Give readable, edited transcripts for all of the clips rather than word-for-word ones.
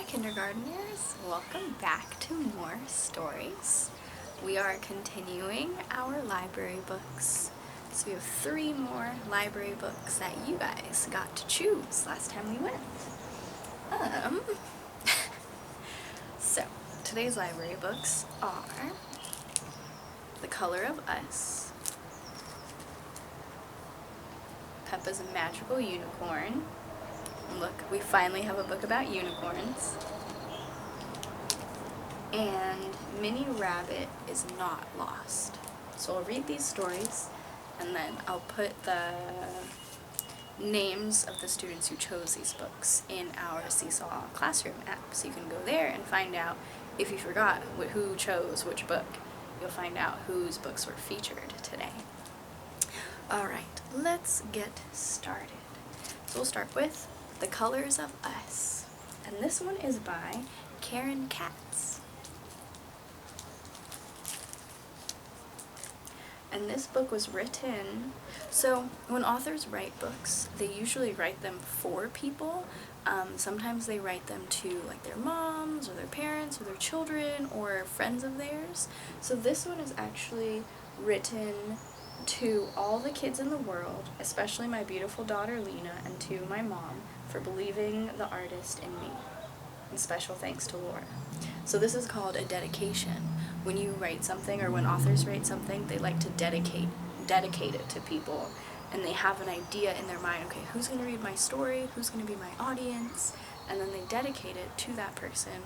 kindergartners, welcome back to more stories. We are continuing our library books. So we have 3 more library books that you guys got to choose last time we went. So today's library books are The Color of Us, Peppa's Magical Unicorn. Look, we finally have a book about unicorns. And Minnie Rabbit is Not Lost. So I'll read these stories and then I'll put the names of the students who chose these books in our Seesaw Classroom app. So you can go there and find out if you forgot who chose which book. You'll find out whose books were featured today. Alright, let's get started. So we'll start with The Colors of Us. And this one is by Katz. And this book was written, so when authors write books, they usually write them for people. Sometimes they write them to like their moms or their parents or their children or friends of theirs. So this one is actually written to all the kids in the world, especially my beautiful daughter Lena, and to my mom for believing the artist in me. And special thanks to Laura. So this is called a dedication. When you write something, or when authors write something, they like to dedicate it to people, and they have an idea in their mind, okay, who's going to read my story, who's going to be my audience, and then they dedicate it to that person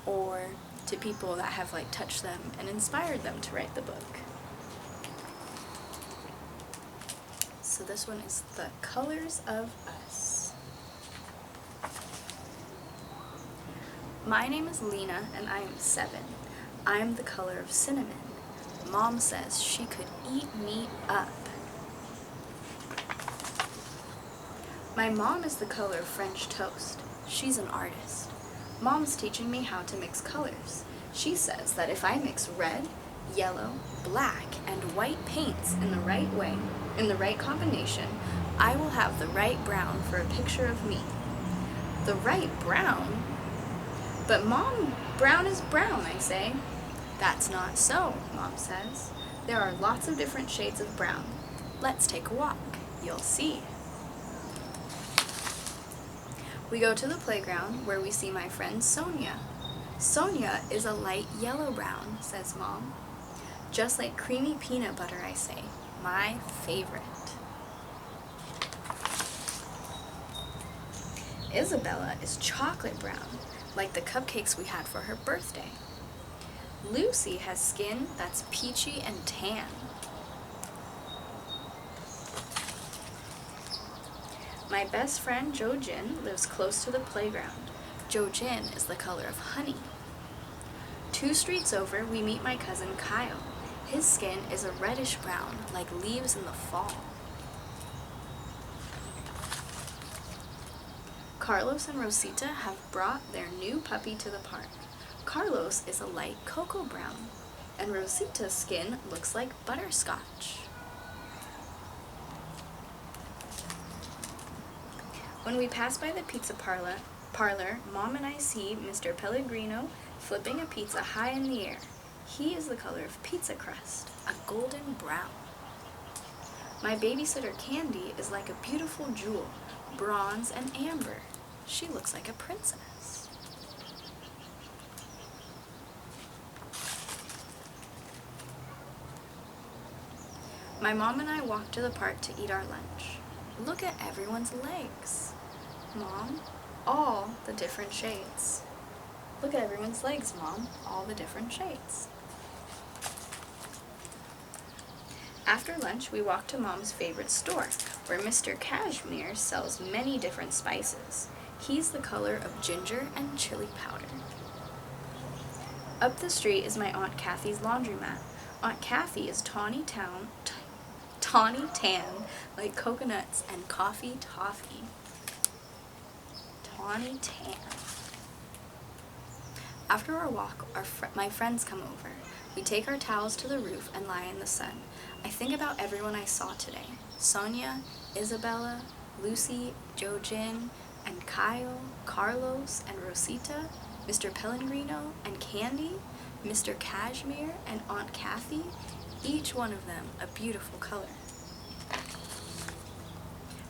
or to people that have like touched them and inspired them to write the book. So this one is The Colors of Us. My name is Lena and I am 7. I'm the color of cinnamon. Mom says she could eat me up. My mom is the color of French toast. She's an artist. Mom's teaching me how to mix colors. She says that if I mix red, yellow, black, and white paints in the right way, in the right combination, I will have the right brown for a picture of me. The right brown? But Mom, brown is brown, I say. That's not so, Mom says. There are lots of different shades of brown. Let's take a walk. You'll see. We go to the playground where we see my friend Sonia. Sonia is a light yellow-brown, says Mom. Just like creamy peanut butter, I say. My favorite. Isabella is chocolate brown, like the cupcakes we had for her birthday. Lucy has skin that's peachy and tan. My best friend Jogn lives close to the playground. Jogn is the color of honey. 2 streets over, we meet my cousin Kyle. His skin is a reddish brown, like leaves in the fall. Carlos and Rosita have brought their new puppy to the park. Carlos is a light cocoa brown, and Rosita's skin looks like butterscotch. When we pass by the pizza parlor, Mom and I see Mr. Pellegrino flipping a pizza high in the air. He is the color of pizza crust, a golden brown. My babysitter Candy is like a beautiful jewel, bronze and amber. She looks like a princess. My mom and I walk to the park to eat our lunch. Look at everyone's legs. Mom, all the different shades. Look at everyone's legs, Mom, all the different shades. After lunch, we walk to Mom's favorite store, where Mr. Cashmere sells many different spices. He's the color of ginger and chili powder. Up the street is my Aunt Kathy's laundromat. Aunt Kathy is tawny tan, like coconuts and coffee toffee. Tawny tan. After our walk, my friends come over. We take our towels to the roof and lie in the sun. I think about everyone I saw today. Sonia, Isabella, Lucy, Jogn, and Kyle, Carlos, and Rosita, Mr. Pellegrino and Candy, Mr. Cashmere and Aunt Kathy, each one of them a beautiful color.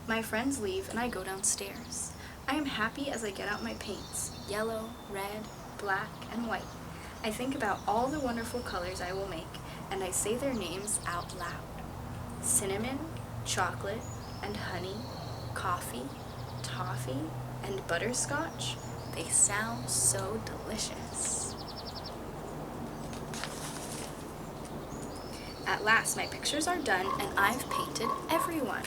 My friends leave and I go downstairs. I am happy as I get out my paints, yellow, red, black, and white. I think about all the wonderful colors I will make, and I say their names out loud. Cinnamon, chocolate, and honey, coffee, toffee, and butterscotch. They sound so delicious. At last my pictures are done and I've painted everyone.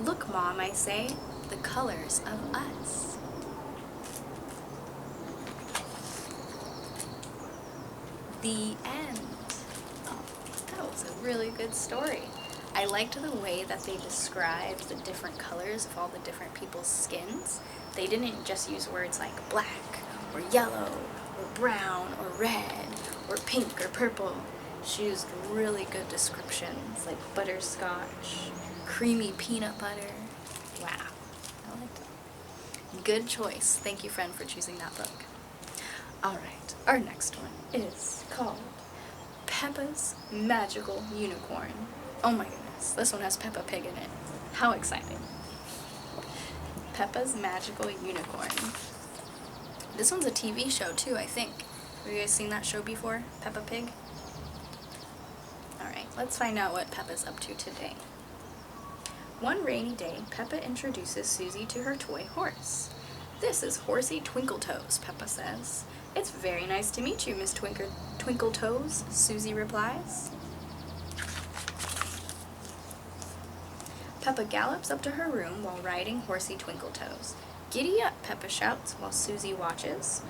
Look, Mom, I say, the colors of us. The end. Oh, that was a really good story. I liked the way that they described the different colors of all the different people's skins. They didn't just use words like black, or yellow, or brown, or red, or pink, or purple. She used really good descriptions like butterscotch, creamy peanut butter. Wow, I liked it. Good choice. Thank you, friend, for choosing that book. Alright, our next one is called Peppa's Magical Unicorn. Oh my goodness, this one has Peppa Pig in it. How exciting. Peppa's Magical Unicorn. This one's a TV show too, I think. Have you guys seen that show before, Peppa Pig? Alright, let's find out what Peppa's up to today. One rainy day, Peppa introduces Susie to her toy horse. This is Horsey Twinkletoes, Peppa says. It's very nice to meet you, Miss Twinkletoes, Susie replies. Peppa gallops up to her room while riding Horsey Twinkletoes. Giddy up, Peppa shouts while Susie watches.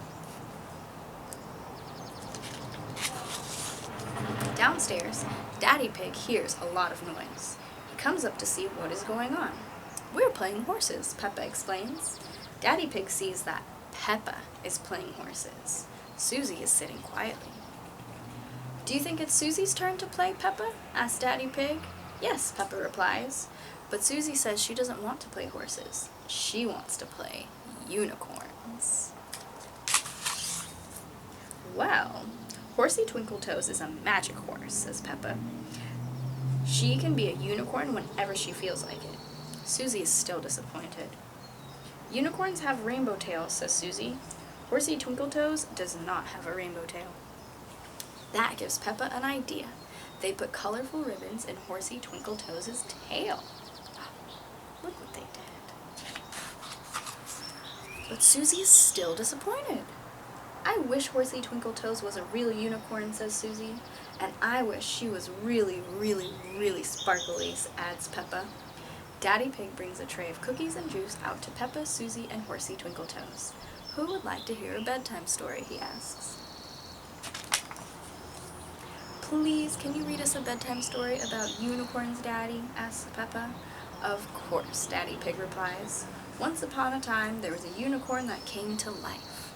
Downstairs, Daddy Pig hears a lot of noise. He comes up to see what is going on. We're playing horses, Peppa explains. Daddy Pig sees that Peppa is playing horses. Susie is sitting quietly. Do you think it's Susie's turn to play, Peppa? asks Daddy Pig. Yes, Peppa replies. But Susie says she doesn't want to play horses. She wants to play unicorns. Well, Horsey Twinkletoes is a magic horse, says Peppa. She can be a unicorn whenever she feels like it. Susie is still disappointed. Unicorns have rainbow tails, says Susie. Horsey Twinkletoes does not have a rainbow tail. That gives Peppa an idea. They put colorful ribbons in Horsey Twinkletoes' tail. Look what they did. But Susie is still disappointed. I wish Horsey Twinkletoes was a real unicorn, says Susie. And I wish she was really, really, really sparkly, adds Peppa. Daddy Pig brings a tray of cookies and juice out to Peppa, Susie, and Horsey Twinkletoes. Who would like to hear a bedtime story, he asks. Please, can you read us a bedtime story about unicorns, Daddy? asks Peppa. Of course, Daddy Pig replies. Once upon a time, there was a unicorn that came to life.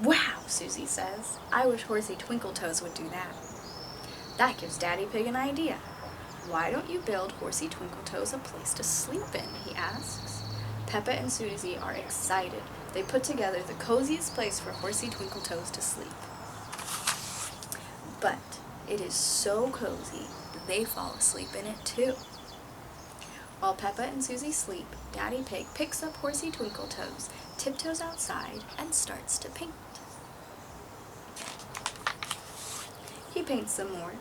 Wow, Susie says. I wish Horsey Twinkletoes would do that. That gives Daddy Pig an idea. Why don't you build Horsey Twinkletoes a place to sleep in, he asks. Peppa and Susie are excited. They put together the coziest place for Horsey Twinkletoes to sleep. But it is so cozy, they fall asleep in it too. While Peppa and Susie sleep, Daddy Pig picks up Horsey Twinkletoes, tiptoes outside, and starts to paint. He paints some more,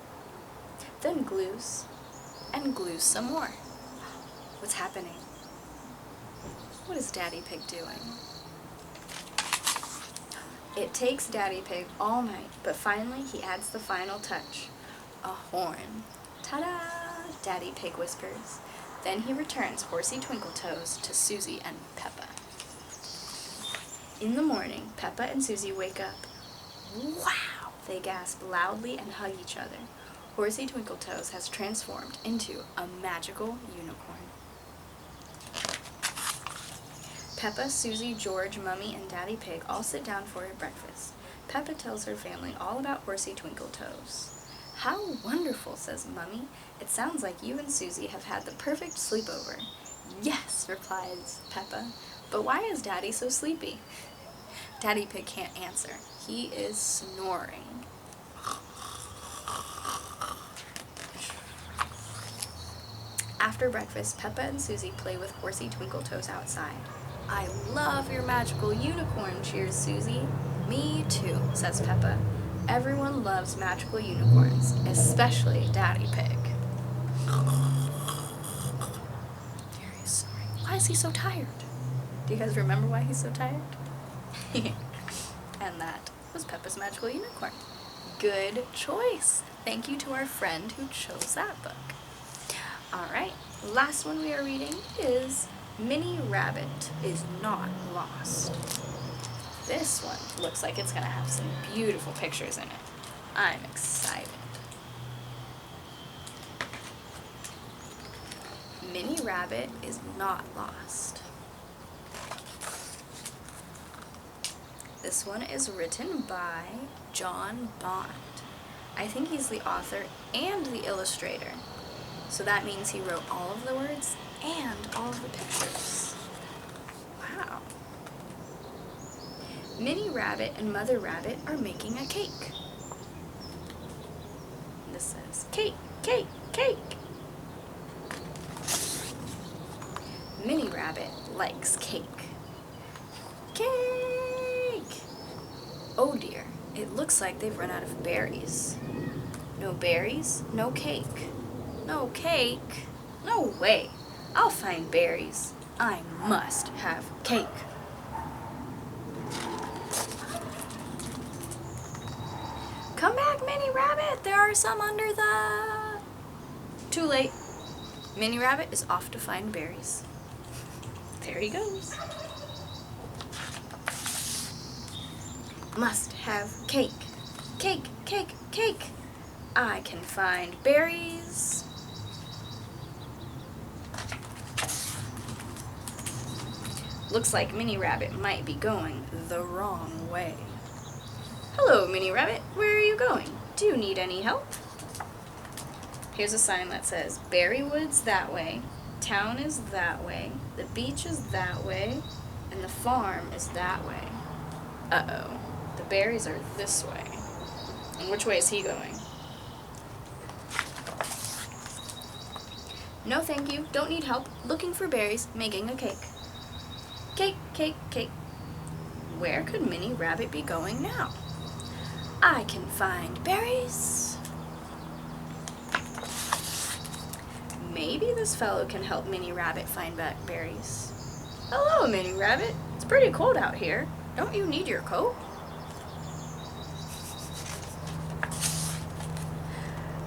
then glues, and glues some more. What's happening? What is Daddy Pig doing? It takes Daddy Pig all night, but finally he adds the final touch. A horn. Ta-da! Daddy Pig whispers. Then he returns Horsey Twinkletoes to Susie and Peppa. In the morning, Peppa and Susie wake up. Wow! They gasp loudly and hug each other. Horsey Twinkletoes has transformed into a magical unicorn. Peppa, Susie, George, Mummy, and Daddy Pig all sit down for a breakfast. Peppa tells her family all about Horsey Twinkletoes. How wonderful, says Mummy. It sounds like you and Susie have had the perfect sleepover. Yes, replies Peppa. But why is Daddy so sleepy? Daddy Pig can't answer. He is snoring. After breakfast, Peppa and Susie play with Horsey Twinkletoes outside. I love your magical unicorn, cheers Susie. Me too, says Peppa. Everyone loves magical unicorns, especially Daddy Pig. There he's snoring. Why is he so tired? Do you guys remember why he's so tired? And that was Peppa's magical unicorn. Good choice. Thank you to our friend who chose that book. Alright, last one we are reading is Minnie Rabbit is Not Lost. This one looks like it's going to have some beautiful pictures in it. I'm excited. Minnie Rabbit is not lost. This one is written by John Bond. I think he's the author and the illustrator. So that means he wrote all of the words and all of the pictures. Wow. Minnie Rabbit and Mother Rabbit are making a cake. This says, cake, cake, cake. Minnie Rabbit likes cake. Cake! Oh dear, it looks like they've run out of berries. No berries, no cake. No cake? No way. I'll find berries. I must have cake. Come back, Minnie Rabbit. There are some under the... Too late. Minnie Rabbit is off to find berries. There he goes. Must have cake. Cake, cake, cake. I can find berries. Looks like Minnie Rabbit might be going the wrong way. Hello, Minnie Rabbit. Where are you going? Do you need any help? Here's a sign that says, Berry Woods that way, town is that way, the beach is that way, and the farm is that way. Uh-oh. The berries are this way. And which way is he going? No, thank you. Don't need help. Looking for berries, making a cake. Cake, cake, cake. Where could Minnie Rabbit be going now? I can find berries. Maybe this fellow can help Minnie Rabbit find back berries. Hello, Minnie Rabbit. It's pretty cold out here. Don't you need your coat?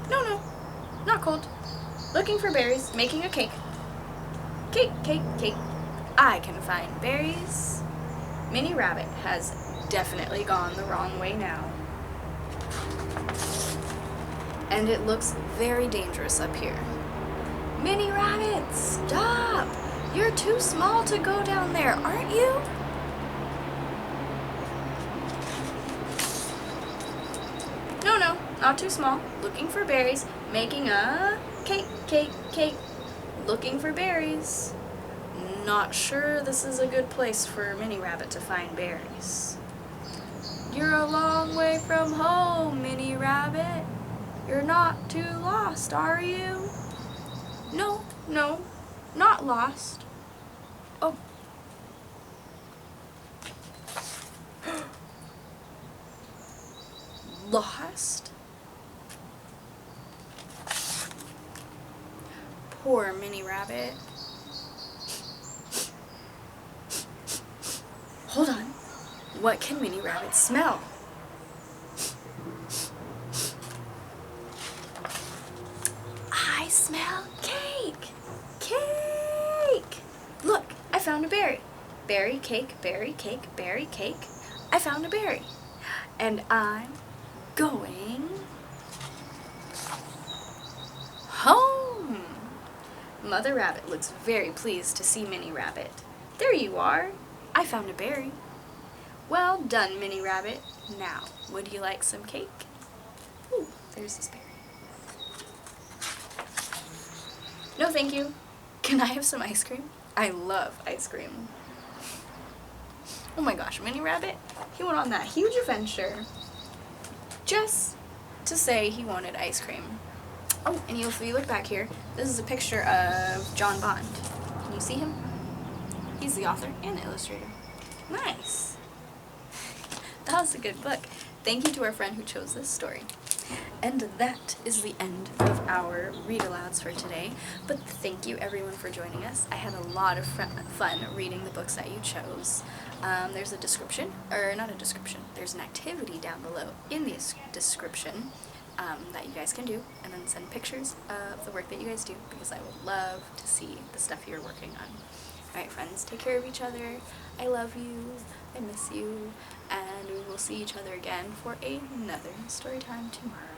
No, not cold. Looking for berries, making a cake. Cake, cake, cake. I can find berries. Minnie Rabbit has definitely gone the wrong way now. And it looks very dangerous up here. Minnie Rabbit, stop! You're too small to go down there, aren't you? No, not too small. Looking for berries, making a cake, cake, cake. Looking for berries. Not sure this is a good place for Minnie Rabbit to find berries. You're a long way from home, Minnie Rabbit. You're not too lost, are you? No, not lost. Oh. Lost? Poor Minnie Rabbit. Hold on. What can Minnie Rabbit smell? I smell cake! Cake! Look, I found a berry. Berry cake, berry cake, berry cake. I found a berry. And I'm going home. Mother Rabbit looks very pleased to see Minnie Rabbit. There you are. I found a berry. Well done, Minnie Rabbit. Now, would you like some cake? Ooh, there's this berry. No, thank you. Can I have some ice cream? I love ice cream. Oh my gosh, Mini Rabbit, he went on that huge adventure just to say he wanted ice cream. Oh, and if you look back here, this is a picture of John Bond. Can you see him? He's the author and the illustrator. Nice. That was a good book. Thank you to our friend who chose this story. And that is the end of our read-alouds for today. But thank you everyone for joining us. I had a lot of fun reading the books that you chose. There's a description, or not a description, there's an activity down below in the description that you guys can do, and then send pictures of the work that you guys do, because I would love to see the stuff you're working on. Alright friends, take care of each other. I love you, I miss you, and we will see each other again for another story time tomorrow.